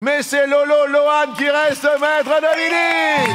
Mais c'est Lolo Lohan qui reste maître de midi.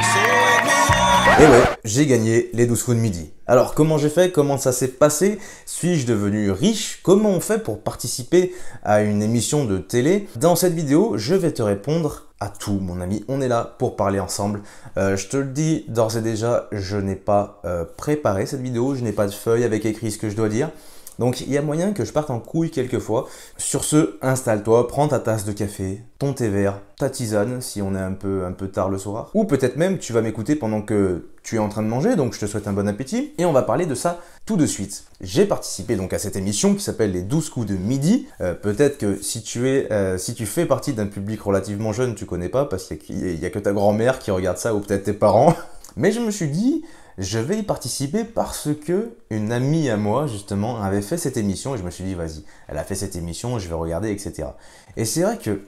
Et ouais, j'ai gagné les 12 coups de midi. Alors comment j'ai fait? Comment ça s'est passé? Suis-je devenu riche? Comment on fait pour participer à une émission de télé? Dans cette vidéo, je vais te répondre à tout, mon ami. On est là pour parler ensemble. Je te le dis d'ores et déjà, je n'ai pas préparé cette vidéo, je n'ai pas de feuille avec écrit ce que je dois dire. Donc il y a moyen que je parte en couille quelquefois. Sur ce, installe-toi, prends ta tasse de café, ton thé vert, ta tisane si on est un peu tard le soir. Ou peut-être même tu vas m'écouter pendant que tu es en train de manger, donc je te souhaite un bon appétit. Et on va parler de ça tout de suite. J'ai participé donc à cette émission qui s'appelle les 12 coups de midi. Peut-être que si tu fais partie d'un public relativement jeune, tu connais pas parce qu'il y a que ta grand-mère qui regarde ça ou peut-être tes parents. Mais je me suis dit, je vais y participer parce que une amie à moi, justement, avait fait cette émission et je me suis dit, vas-y, elle a fait cette émission, je vais regarder, etc. Et c'est vrai que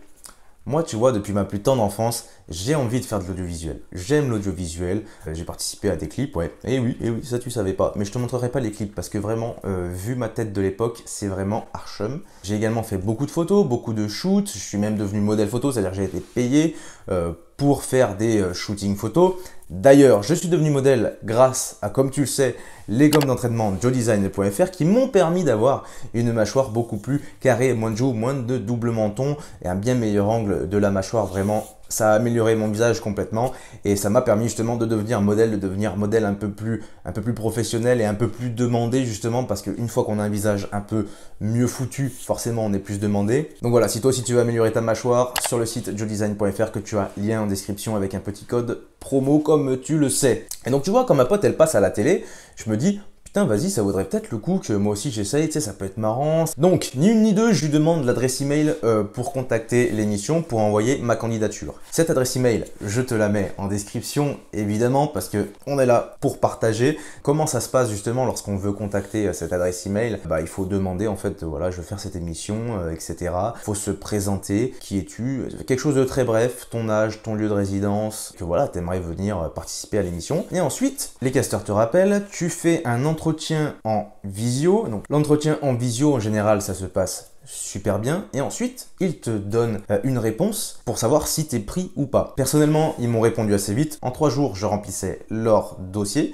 moi, tu vois, depuis ma plus tendre enfance, j'ai envie de faire de l'audiovisuel. J'aime l'audiovisuel. J'ai participé à des clips, ouais. Et oui, ça tu savais pas. Mais je te montrerai pas les clips parce que vraiment, vu ma tête de l'époque, c'est vraiment archum. J'ai également fait beaucoup de photos, beaucoup de shoots. Je suis même devenu modèle photo, c'est-à-dire que j'ai été payé pour faire des shootings photos. D'ailleurs, je suis devenu modèle grâce à, comme tu le sais, les gommes d'entraînement joedesign.fr qui m'ont permis d'avoir une mâchoire beaucoup plus carrée, moins de joues, moins de double menton et un bien meilleur angle de la mâchoire. Vraiment, ça a amélioré mon visage complètement et ça m'a permis justement de devenir modèle, un peu plus professionnel et un peu plus demandé justement parce qu'une fois qu'on a un visage un peu mieux foutu, forcément on est plus demandé. Donc voilà, si toi aussi tu veux améliorer ta mâchoire, sur le site joedesign.fr que tu as lien en description avec un petit code promo comme tu le sais. Et donc tu vois, quand ma pote elle passe à la télé, je me dis, putain, vas-y, ça vaudrait peut-être le coup que moi aussi j'essaye, tu sais, ça peut être marrant. Donc, ni une ni deux, je lui demande l'adresse email pour contacter l'émission, pour envoyer ma candidature. Cette adresse email, je te la mets en description, évidemment, parce que on est là pour partager. Comment ça se passe justement lorsqu'on veut contacter cette adresse email? Bah, il faut demander, en fait, voilà, je veux faire cette émission, etc. Il faut se présenter, qui es-tu? Quelque chose de très bref, ton âge, ton lieu de résidence, que voilà, t'aimerais venir participer à l'émission. Et ensuite, les casteurs te rappellent, tu fais un entretien en visio. Donc l'entretien en visio en général ça se passe super bien et ensuite ils te donnent une réponse pour savoir si t'es pris ou pas. Personnellement ils m'ont répondu assez vite. En 3 jours je remplissais leur dossier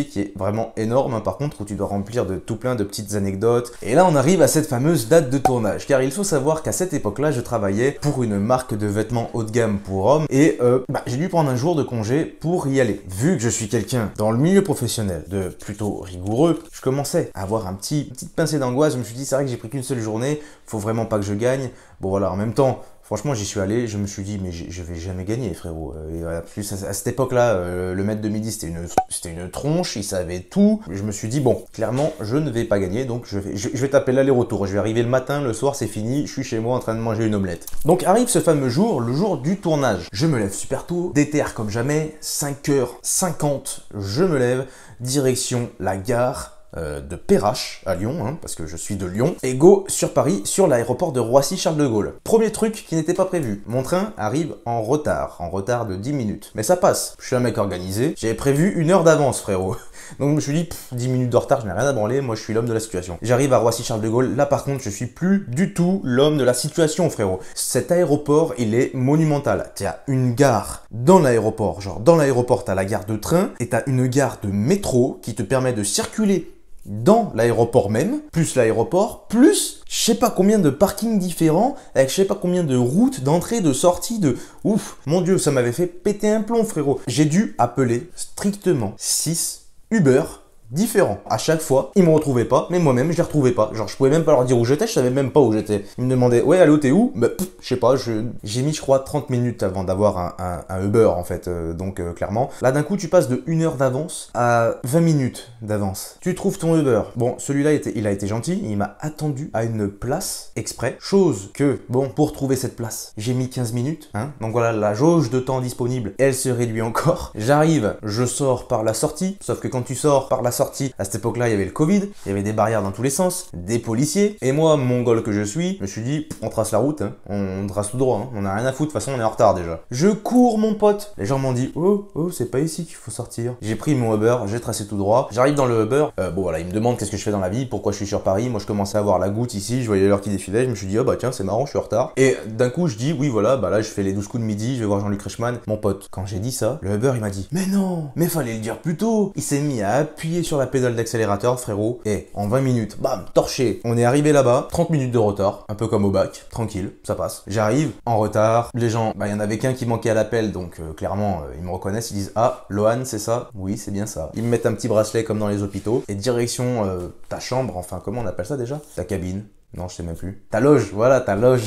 qui est vraiment énorme hein, par contre, où tu dois remplir de tout plein de petites anecdotes. Et là on arrive à cette fameuse date de tournage, car il faut savoir qu'à cette époque là je travaillais pour une marque de vêtements haut de gamme pour hommes et j'ai dû prendre un jour de congé pour y aller. Vu que je suis quelqu'un dans le milieu professionnel de plutôt rigoureux, je commençais à avoir une petite pincée d'angoisse. Je me suis dit c'est vrai que j'ai pris qu'une seule journée, faut vraiment pas que je gagne. Bon voilà, en même temps, franchement j'y suis allé, je me suis dit mais je vais jamais gagner frérot. Et voilà, plus à cette époque-là, le maître de midi c'était une tronche, il savait tout. Je me suis dit bon, clairement je ne vais pas gagner, donc je vais taper l'aller-retour. Je vais arriver le matin, le soir c'est fini, je suis chez moi en train de manger une omelette. Donc arrive ce fameux jour, le jour du tournage. Je me lève super tôt, déter comme jamais, 5h50, je me lève, direction la gare de Perrache à Lyon, hein, parce que je suis de Lyon, et go sur Paris, sur l'aéroport de Roissy-Charles de Gaulle. Premier truc qui n'était pas prévu, mon train arrive en retard de 10 minutes. Mais ça passe, je suis un mec organisé, j'avais prévu 1 heure d'avance frérot. Donc je me suis dit, 10 minutes de retard, je n'ai rien à branler, moi je suis l'homme de la situation. J'arrive à Roissy-Charles de Gaulle, là par contre je suis plus du tout l'homme de la situation frérot. Cet aéroport, il est monumental. Tu as une gare dans l'aéroport, genre dans l'aéroport t'as la gare de train, et t'as une gare de métro qui te permet de circuler dans l'aéroport même, plus l'aéroport, plus je sais pas combien de parkings différents, avec je sais pas combien de routes d'entrée, de sortie, de... Ouf, mon dieu, ça m'avait fait péter un plomb frérot. J'ai dû appeler strictement 6 Uber différents. À chaque fois, ils me retrouvaient pas, mais moi-même, je les retrouvais pas. Genre, je pouvais même pas leur dire où j'étais, je savais même pas où j'étais. Ils me demandaient, ouais, allô, t'es où? Bah, je sais pas, j'ai mis, je crois, 30 minutes avant d'avoir un Uber, en fait. Donc, clairement. Là, d'un coup, tu passes de 1 heure d'avance à 20 minutes d'avance. Tu trouves ton Uber. Bon, celui-là, il a été gentil. Il m'a attendu à une place exprès. Chose que, bon, pour trouver cette place, j'ai mis 15 minutes, hein. Donc voilà, la jauge de temps disponible, elle se réduit encore. J'arrive, je sors par la sortie. Sauf que quand tu sors par la sorti. À cette époque-là, il y avait le Covid, il y avait des barrières dans tous les sens, des policiers. Et moi, mongol que je suis, je me suis dit, on trace la route, hein. On trace tout droit, hein. On a rien à foutre, de toute façon on est en retard déjà. Je cours mon pote. Les gens m'ont dit, oh, c'est pas ici qu'il faut sortir. J'ai pris mon Uber, j'ai tracé tout droit. J'arrive dans le Uber, bon voilà, il me demande qu'est-ce que je fais dans la vie, pourquoi je suis sur Paris. Moi je commençais à voir la goutte ici, je voyais l'heure qui défilait, je me suis dit, oh bah tiens, c'est marrant, je suis en retard. Et d'un coup, je dis, oui voilà, bah là je fais les 12 coups de midi, je vais voir Jean-Luc Reichmann, mon pote. Quand j'ai dit ça, le Uber il m'a dit, mais non, mais fallait le dire plus tôt. Il s'est mis à appuyer sur la pédale d'accélérateur, frérot, et en 20 minutes, bam, torché. On est arrivé là-bas, 30 minutes de retard, un peu comme au bac, tranquille, ça passe. J'arrive, en retard, les gens, bah il y en avait qu'un qui manquait à l'appel, donc clairement, ils me reconnaissent, ils disent, ah, Lohan, c'est ça? Oui, c'est bien ça. Ils me mettent un petit bracelet comme dans les hôpitaux, et direction ta chambre, enfin, comment on appelle ça déjà? Ta cabine. Non, je sais même plus. Ta loge, voilà, ta loge.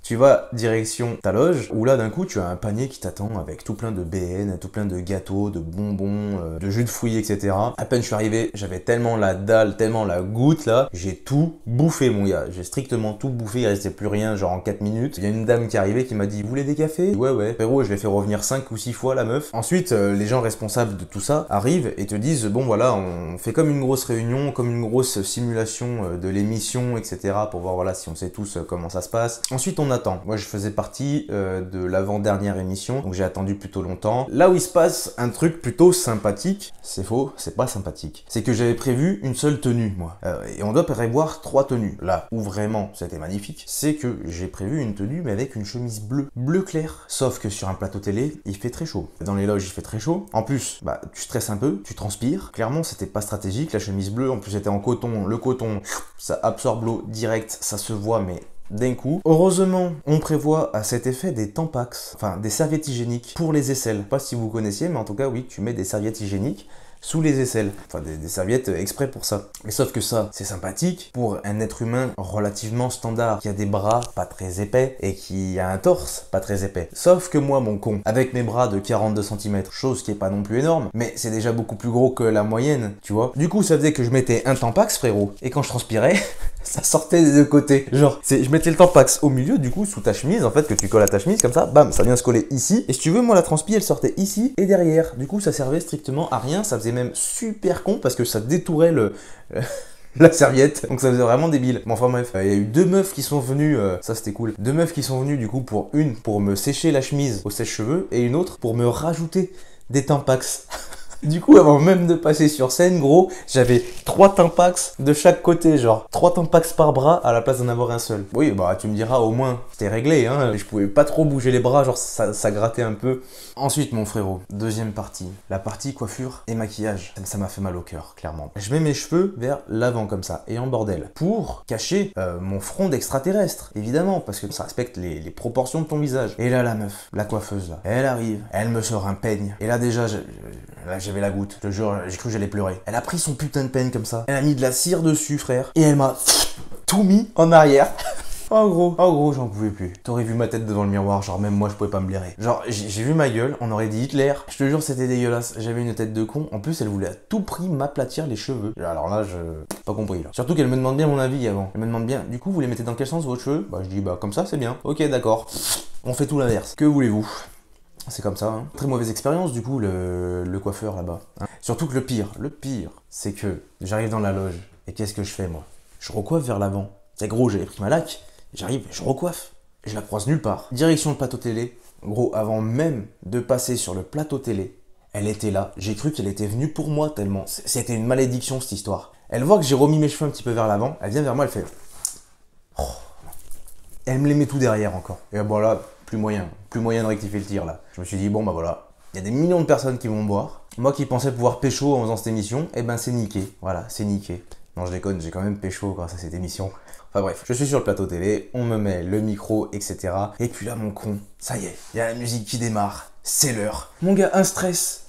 Tu vas direction ta loge, où là d'un coup tu as un panier qui t'attend avec tout plein de BN, tout plein de gâteaux, de bonbons, de jus de fruits, etc. À peine je suis arrivé, j'avais tellement la dalle, tellement la goutte là, j'ai tout bouffé mon gars. J'ai strictement tout bouffé, il restait plus rien, genre en 4 minutes. Il y a une dame qui est arrivée qui m'a dit, vous voulez des cafés? Ouais. Frérot, je l'ai fait revenir 5 ou 6 fois la meuf. Ensuite, les gens responsables de tout ça arrivent et te disent, bon voilà, on fait comme une grosse réunion, comme une grosse simulation de l'émission, etc. pour voir voilà si on sait tous comment ça se passe. Ensuite on attend. Moi je faisais partie de l'avant-dernière émission, donc j'ai attendu plutôt longtemps. Là où il se passe un truc plutôt sympathique, c'est faux, c'est pas sympathique. C'est que j'avais prévu une seule tenue, moi. Et on doit prévoir 3 tenues. Là où vraiment c'était magnifique, c'est que j'ai prévu une tenue mais avec une chemise bleue, bleu clair. Sauf que sur un plateau télé, il fait très chaud. Dans les loges, il fait très chaud. En plus, bah tu stresses un peu, tu transpires. Clairement, c'était pas stratégique, la chemise bleue. En plus, c'était en coton. Le coton, ça absorbe l'eau direct, ça se voit, mais d'un coup. Heureusement, on prévoit à cet effet des Tampax, enfin des serviettes hygiéniques pour les aisselles. Pas si vous connaissiez, mais en tout cas, oui, tu mets des serviettes hygiéniques sous les aisselles, enfin des serviettes exprès pour ça. Mais sauf que ça, c'est sympathique pour un être humain relativement standard, qui a des bras pas très épais et qui a un torse pas très épais. Sauf que moi, mon con, avec mes bras de 42 cm, chose qui est pas non plus énorme, mais c'est déjà beaucoup plus gros que la moyenne, tu vois. Du coup, ça faisait que je mettais un Tampax, frérot, et quand je transpirais, ça sortait des deux côtés. Genre, je mettais le Tampax au milieu, du coup, sous ta chemise, en fait, que tu colles à ta chemise, comme ça, bam, ça vient se coller ici. Et si tu veux, moi, la transpi, elle sortait ici et derrière. Du coup, ça servait strictement à rien, ça faisait même super con parce que ça détourait la serviette, donc ça faisait vraiment débile. Bon, enfin bref, il y a eu 2 meufs qui sont venues, ça c'était cool. 2 meufs qui sont venues du coup pour me sécher la chemise au sèche-cheveux et une autre pour me rajouter des Tampax. Du coup, avant même de passer sur scène, gros, j'avais 3 Tampax de chaque côté, genre 3 Tampax par bras à la place d'en avoir un seul. Oui, bah tu me diras, au moins, c'était réglé, hein. Je pouvais pas trop bouger les bras, genre ça grattait un peu. Ensuite, mon frérot, deuxième partie, la partie coiffure et maquillage. Ça m'a fait mal au cœur, clairement. Je mets mes cheveux vers l'avant comme ça, et en bordel, pour cacher mon front d'extraterrestre, évidemment, parce que ça respecte les proportions de ton visage. Et là, la meuf, la coiffeuse, là, elle arrive, elle me sort un peigne. Et là, déjà, là, j'avais la goutte, je te jure, j'ai cru que j'allais pleurer. Elle a pris son putain de peigne comme ça, elle a mis de la cire dessus, frère, et elle m'a tout mis en arrière. En gros, j'en pouvais plus. T'aurais vu ma tête devant le miroir, genre même moi je pouvais pas me blairer. Genre j'ai vu ma gueule, on aurait dit Hitler. Je te jure c'était dégueulasse, j'avais une tête de con. En plus elle voulait à tout prix m'aplatir les cheveux. Alors là pas compris là. Surtout qu'elle me demande bien mon avis avant. Elle me demande bien, du coup vous les mettez dans quel sens vos cheveux? Bah je dis bah comme ça c'est bien. Ok d'accord. On fait tout l'inverse. Que voulez-vous? C'est comme ça, hein. Très mauvaise expérience du coup le coiffeur là-bas, hein. Surtout que le pire, c'est que j'arrive dans la loge et qu'est-ce que je fais moi? Je recoiffe vers l'avant. C'est gros, j'avais pris ma laque, j'arrive, je recoiffe, je la croise nulle part. Direction le plateau télé, gros, avant même de passer sur le plateau télé, elle était là, j'ai cru qu'elle était venue pour moi tellement, c'était une malédiction cette histoire. Elle voit que j'ai remis mes cheveux un petit peu vers l'avant, elle vient vers moi, elle fait... Oh. Elle me les met tout derrière encore. Et bon là, plus moyen de rectifier le tir là. Je me suis dit, bon bah voilà, il y a des millions de personnes qui vont me voir. Moi qui pensais pouvoir pécho en faisant cette émission, eh ben c'est niqué. Voilà, c'est niqué. Non je déconne, j'ai quand même pécho grâce à cette émission. Enfin bref, je suis sur le plateau télé, on me met le micro, etc. Et puis là mon con, ça y est, il y a la musique qui démarre, c'est l'heure. Mon gars, un stress,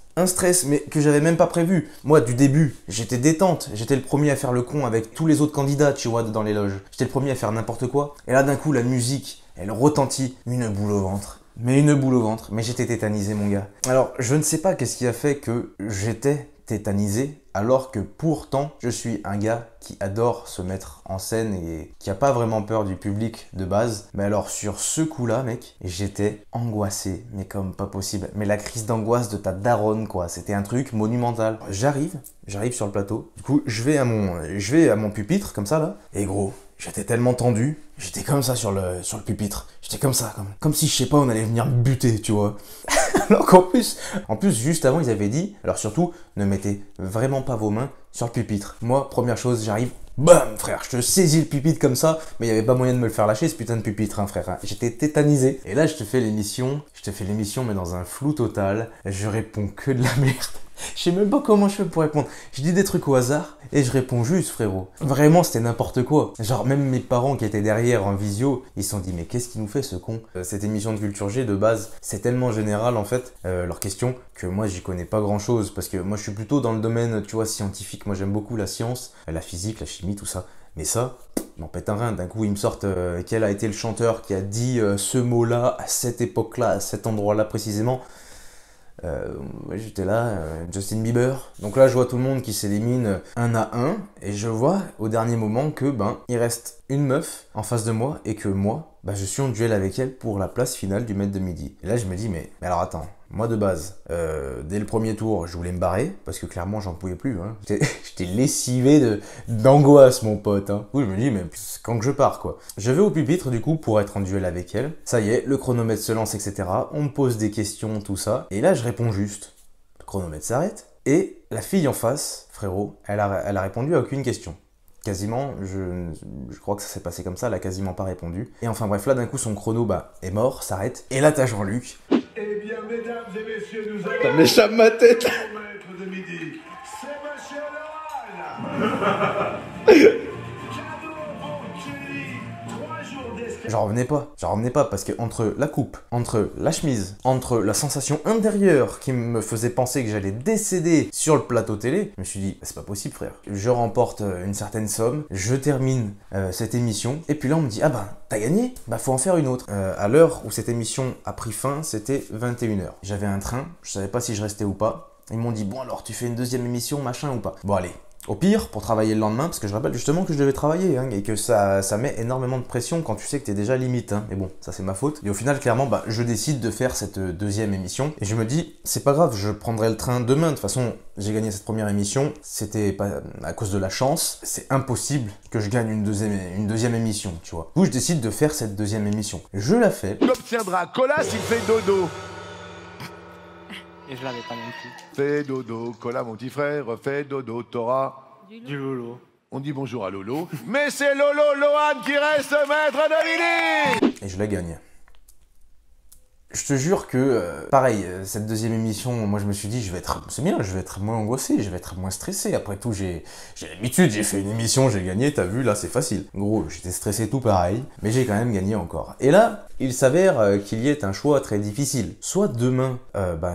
mais que j'avais même pas prévu. Moi, du début, j'étais détente. J'étais le premier à faire le con avec tous les autres candidats, tu vois, dans les loges. J'étais le premier à faire n'importe quoi. Et là, d'un coup, la musique, elle retentit. Une boule au ventre. Mais une boule au ventre. Mais j'étais tétanisé, mon gars. Alors, je ne sais pas qu'est-ce qui a fait que j'étais tétanisé alors que pourtant, je suis un gars qui adore se mettre en scène et qui a pas vraiment peur du public de base. Mais alors sur ce coup-là, mec, j'étais angoissé, mais comme pas possible. Mais la crise d'angoisse de ta daronne, quoi. C'était un truc monumental. J'arrive sur le plateau. Du coup, je vais à mon pupitre, comme ça, là. Et gros, j'étais tellement tendu. J'étais comme ça sur le pupitre. J'étais comme ça, comme si, je sais pas, on allait venir me buter, tu vois. Alors qu'en plus, juste avant, ils avaient dit, alors surtout, ne mettez vraiment pas vos mains sur le pupitre. Moi, première chose, j'arrive, bam, frère, je te saisis le pupitre comme ça, mais il n'y avait pas moyen de me le faire lâcher, ce putain de pupitre, hein, frère. J'étais tétanisé. Et là, je te fais l'émission, mais dans un flou total. Je réponds que de la merde. Je sais même pas comment je fais pour répondre. Je dis des trucs au hasard et je réponds juste, frérot. Vraiment, c'était n'importe quoi. Genre, même mes parents qui étaient derrière en visio, ils se sont dit, mais qu'est-ce qu'il nous fait ce con? Cette émission de Culture G, de base, c'est tellement général en fait, leurs questions, que moi j'y connais pas grand chose. Parce que moi je suis plutôt dans le domaine, tu vois, scientifique. Moi j'aime beaucoup la science, la physique, la chimie, tout ça. Mais ça, m'en pète un rein. D'un coup, ils me sortent quel a été le chanteur qui a dit ce mot-là, à cette époque-là, à cet endroit-là précisément. J'étais là, Justin Bieber. Donc là, je vois tout le monde qui s'élimine un à un. Et je vois au dernier moment que, il reste une meuf en face de moi et que moi, je suis en duel avec elle pour la place finale du Maître de Midi. Et là, je me dis, mais alors attends, moi de base, dès le premier tour, je voulais me barrer parce que clairement, j'en pouvais plus. Hein. J'étais lessivé d'angoisse, mon pote. Hein. Du coup, je me dis, mais c'est quand que je pars, quoi. Je vais au pupitre, du coup, pour être en duel avec elle. Ça y est, le chronomètre se lance, etc. On me pose des questions, tout ça. Et là, je réponds juste. Le chronomètre s'arrête. Et la fille en face, frérot, elle a répondu à aucune question. Quasiment, je crois que ça s'est passé comme ça, elle a quasiment pas répondu. Et enfin bref, là d'un coup son chrono est mort, s'arrête. Et là t'as Jean-Luc. Eh bien mesdames et messieurs, nous allons... Ça m'échappe ma tête. Maître de Midi, c'est Monsieur Laurent. Cadeau pour Kelly, 3 jours d'escalade. J'en revenais pas parce que entre la coupe, entre la chemise, entre la sensation intérieure qui me faisait penser que j'allais décéder sur le plateau télé, je me suis dit, c'est pas possible frère. Je remporte une certaine somme, je termine cette émission, et puis là on me dit, ah t'as gagné, faut en faire une autre. À l'heure où cette émission a pris fin, c'était 21h. J'avais un train, je savais pas si je restais ou pas. Ils m'ont dit, bon alors tu fais une deuxième émission, machin ou pas. Bon allez. Au pire, pour travailler le lendemain, parce que je rappelle justement que je devais travailler, et que ça met énormément de pression quand tu sais que t'es déjà limite, mais bon, ça c'est ma faute. Et au final, clairement, je décide de faire cette deuxième émission, et je me dis, c'est pas grave, je prendrai le train demain, de toute façon, j'ai gagné cette première émission, c'était pas à cause de la chance, c'est impossible que je gagne une deuxième émission, tu vois. Du coup, je décide de faire cette deuxième émission. Je la fais. Tu obtiendras Colas, il fait dodo. Et je l'avais pas non plus. Fais dodo, Colas mon petit frère, fais dodo, t'auras Du Lolo. On dit bonjour à Lolo. Mais c'est Lolo Lohan qui reste maître de Midi. Et je la gagne. Je te jure que, pareil, cette deuxième émission, moi je me suis dit, c'est bien, je vais être moins angoissé, je vais être moins stressé. Après tout, j'ai l'habitude, j'ai fait une émission, j'ai gagné, t'as vu, là c'est facile. Gros, j'étais stressé tout pareil, mais j'ai quand même gagné encore. Et là, il s'avère qu'il y ait un choix très difficile. Soit demain,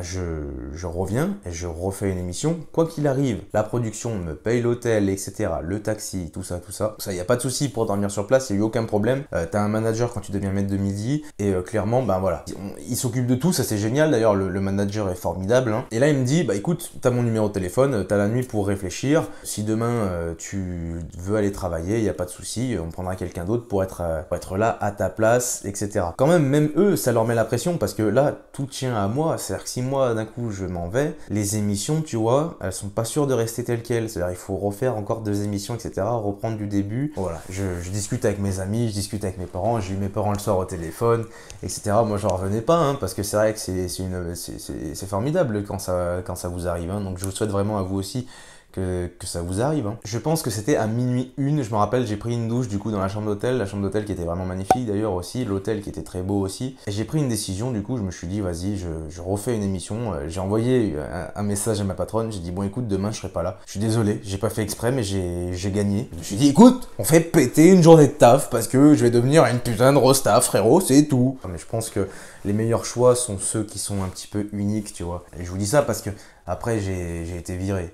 je reviens et je refais une émission, quoi qu'il arrive, la production me paye l'hôtel, etc., le taxi, tout ça, ça, y a pas de souci pour dormir sur place, y a eu aucun problème. T'as un manager quand tu deviens maître de Midi, et clairement, voilà. Il s'occupe de tout, ça c'est génial, d'ailleurs le manager est formidable. Et là il me dit, écoute, t'as mon numéro de téléphone, t'as la nuit pour réfléchir, si demain tu veux aller travailler, il n'y a pas de souci, on prendra quelqu'un d'autre pour être là à ta place, etc. Quand même eux, ça leur met la pression, parce que là, tout tient à moi, c'est-à-dire que si moi d'un coup je m'en vais, les émissions, tu vois, elles sont pas sûres de rester telles quelles, c'est-à-dire il faut refaire encore 2 émissions, etc., reprendre du début. Voilà, je discute avec mes amis, je discute avec mes parents, j'ai eu mes parents le soir au téléphone, etc. Moi j'en revenais pas, parce que c'est vrai que c'est formidable quand ça vous arrive, donc je vous souhaite vraiment à vous aussi que ça vous arrive. Je pense que c'était à minuit 1, je me rappelle, j'ai pris une douche du coup dans la chambre d'hôtel qui était vraiment magnifique d'ailleurs aussi, l'hôtel qui était très beau aussi, et j'ai pris une décision, du coup je me suis dit vas-y, je refais une émission, j'ai envoyé un message à ma patronne, j'ai dit bon écoute, demain je serai pas là, je suis désolé, j'ai pas fait exprès mais j'ai gagné. Je me suis dit écoute, on fait péter une journée de taf parce que je vais devenir une putain de rosta frérot, c'est tout. Mais je pense que les meilleurs choix sont ceux qui sont un petit peu uniques, tu vois, et je vous dis ça parce que après j'ai été viré.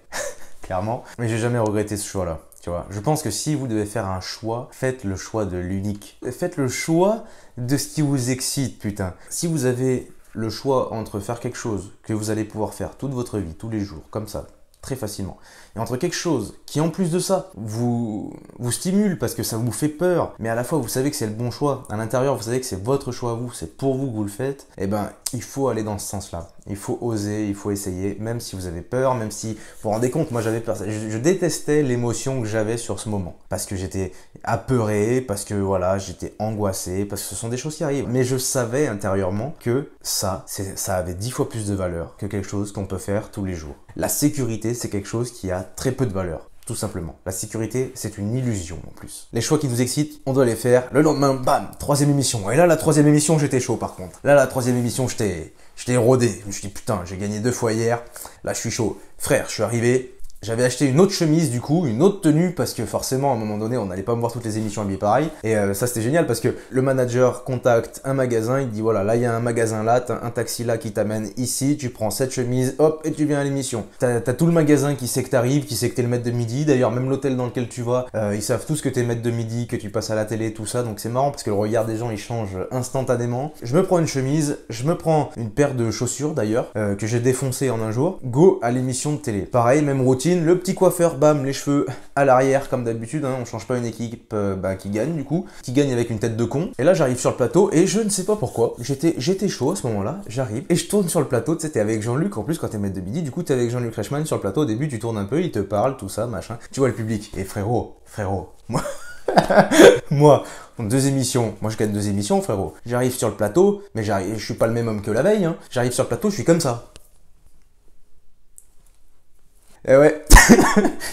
Clairement, mais j'ai jamais regretté ce choix-là, tu vois. Je pense que si vous devez faire un choix, faites le choix de l'unique. Faites le choix de ce qui vous excite, putain. Si vous avez le choix entre faire quelque chose que vous allez pouvoir faire toute votre vie, tous les jours, comme ça, très facilement. Et entre quelque chose qui en plus de ça vous stimule parce que ça vous fait peur, mais à la fois vous savez que c'est le bon choix, à l'intérieur vous savez que c'est votre choix à vous, c'est pour vous que vous le faites, et ben il faut aller dans ce sens-là. Il faut oser, il faut essayer, même si vous avez peur, même si vous vous rendez compte, moi j'avais peur, je détestais l'émotion que j'avais sur ce moment, parce que j'étais apeuré, parce que voilà, j'étais angoissé, parce que ce sont des choses qui arrivent. Mais je savais intérieurement que ça avait 10 fois plus de valeur que quelque chose qu'on peut faire tous les jours. La sécurité, c'est quelque chose qui a très peu de valeur. Tout simplement. La sécurité, c'est une illusion en plus. Les choix qui nous excitent, on doit les faire. Le lendemain, bam, 3e émission. Et là, la 3e émission, j'étais chaud par contre. Là, la 3e émission, j'étais rodé. Je me suis dit, putain, j'ai gagné 2 fois hier. Là, je suis chaud. Frère, je suis arrivé. J'avais acheté une autre chemise du coup, une autre tenue parce que forcément à un moment donné on n'allait pas me voir toutes les émissions habillées pareil. Et ça c'était génial parce que le manager contacte un magasin, il dit voilà là il y a un magasin là, t'as un taxi là qui t'amène ici, tu prends cette chemise, hop et tu viens à l'émission. T'as tout le magasin qui sait que t'arrives, qui sait que t'es le maître de midi, d'ailleurs même l'hôtel dans lequel tu vas, ils savent tous que t'es maître de midi, que tu passes à la télé, tout ça, donc c'est marrant parce que le regard des gens il change instantanément. Je me prends une chemise, je me prends une paire de chaussures d'ailleurs, que j'ai défoncé en un jour, go à l'émission de télé. Pareil, même routine, le petit coiffeur, bam, les cheveux à l'arrière comme d'habitude, hein, on change pas une équipe qui gagne du coup, qui gagne avec une tête de con. Et là j'arrive sur le plateau et je ne sais pas pourquoi, j'étais chaud à ce moment-là, j'arrive et je tourne sur le plateau, tu sais t'es avec Jean-Luc, en plus quand t'es maître de midi, du coup t'es avec Jean-Luc Reichmann sur le plateau, au début tu tournes un peu, il te parle, tout ça, machin, tu vois le public, et frérot, moi, en 2 émissions, moi je gagne 2 émissions frérot, j'arrive sur le plateau, mais je suis pas le même homme que la veille, hein. J'arrive sur le plateau, je suis comme ça. Et ouais,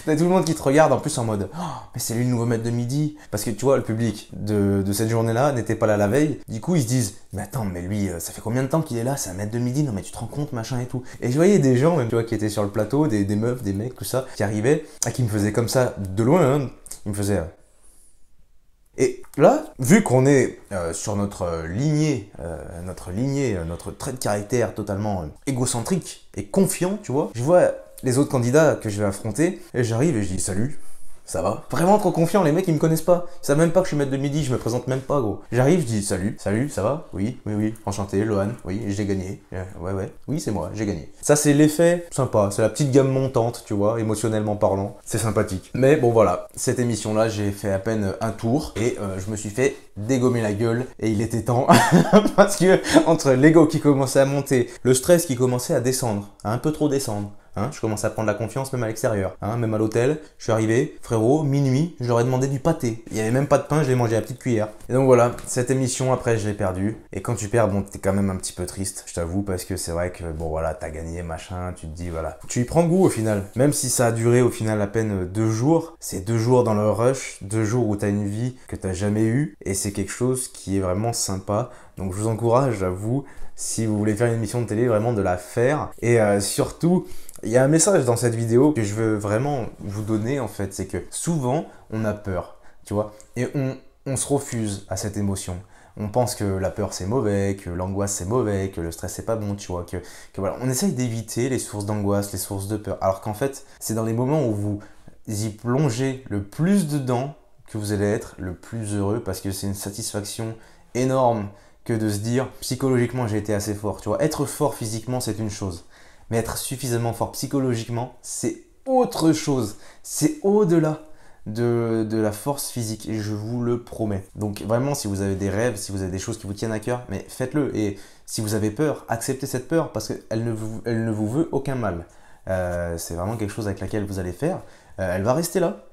t'as tout le monde qui te regarde en plus en mode oh, mais c'est lui le nouveau maître de midi. Parce que tu vois, le public de cette journée-là n'était pas là la veille. Du coup, ils se disent mais attends, mais lui, ça fait combien de temps qu'il est là? C'est un maître de midi, non mais tu te rends compte, machin et tout. Et je voyais des gens, même tu vois, qui étaient sur le plateau, des meufs, des mecs, tout ça, qui arrivaient, et qui me faisaient comme ça de loin, hein. Ils me faisaient. Et là, vu qu'on est sur notre lignée, notre trait de caractère totalement égocentrique et confiant, tu vois, je vois les autres candidats que je vais affronter, et j'arrive et je dis salut, ça va? Vraiment trop confiant, les mecs ils me connaissent pas, ils savent même pas que je suis maître de midi, je me présente même pas gros. J'arrive, je dis salut, ça va? Oui, enchanté, Lohan, oui, j'ai gagné, oui c'est moi, j'ai gagné. Ça c'est l'effet sympa, c'est la petite gamme montante, tu vois, émotionnellement parlant, c'est sympathique. Mais bon voilà, cette émission là j'ai fait à peine un tour, et je me suis fait dégommer la gueule, et il était temps, parce que entre l'ego qui commençait à monter, le stress qui commençait à descendre, à un peu trop descendre, hein, je commençais à prendre la confiance même à l'extérieur, hein, même à l'hôtel, je suis arrivé, frérot, minuit, je leur ai demandé du pâté. Il n'y avait même pas de pain, je l'ai mangé à la petite cuillère. Et donc voilà, cette émission après je l'ai perdue. Et quand tu perds, bon t'es quand même un petit peu triste, je t'avoue, parce que c'est vrai que bon voilà, t'as gagné, machin, tu te dis voilà. Tu y prends goût au final, même si ça a duré au final à peine 2 jours, c'est 2 jours dans le rush, 2 jours où t'as une vie que t'as jamais eue, et c'est quelque chose qui est vraiment sympa. Donc je vous encourage à vous, si vous voulez faire une émission de télé, vraiment de la faire. Et surtout, il y a un message dans cette vidéo que je veux vraiment vous donner en fait, c'est que souvent on a peur, tu vois, et on se refuse à cette émotion. On pense que la peur c'est mauvais, que l'angoisse c'est mauvais, que le stress c'est pas bon, tu vois, que voilà, on essaye d'éviter les sources d'angoisse, les sources de peur, alors qu'en fait c'est dans les moments où vous y plongez le plus dedans que vous allez être le plus heureux, parce que c'est une satisfaction énorme que de se dire psychologiquement j'ai été assez fort, tu vois. Être fort physiquement c'est une chose, mais être suffisamment fort psychologiquement c'est autre chose, c'est au-delà de la force physique, et je vous le promets. Donc vraiment, si vous avez des rêves, si vous avez des choses qui vous tiennent à cœur, mais faites-le. Et si vous avez peur, acceptez cette peur, parce qu'elle ne vous veut aucun mal. C'est vraiment quelque chose avec laquelle vous allez faire, elle va rester là,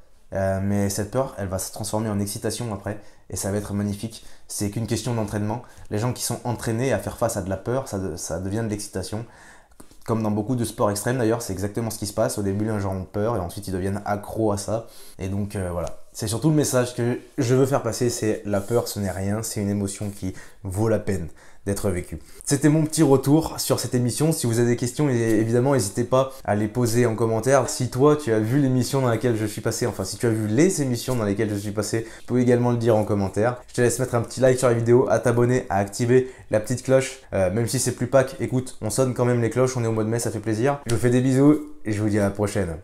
mais cette peur elle va se transformer en excitation après, et ça va être magnifique. C'est qu'une question d'entraînement. Les gens qui sont entraînés à faire face à de la peur, ça devient de l'excitation. Comme dans beaucoup de sports extrêmes d'ailleurs, c'est exactement ce qui se passe. Au début, les gens ont peur et ensuite ils deviennent accros à ça. Et donc voilà, c'est surtout le message que je veux faire passer, c'est la peur ce n'est rien, c'est une émotion qui vaut la peine d'être vécue. C'était mon petit retour sur cette émission. Si vous avez des questions, évidemment, n'hésitez pas à les poser en commentaire. Si toi, tu as vu l'émission dans laquelle je suis passé, enfin si tu as vu les émissions dans lesquelles je suis passé, tu peux également le dire en commentaire. Je te laisse mettre un petit like sur la vidéo, à t'abonner, à activer la petite cloche. Même si c'est plus Pâques, écoute, on sonne quand même les cloches, on est au mois de mai, ça fait plaisir. Je vous fais des bisous et je vous dis à la prochaine.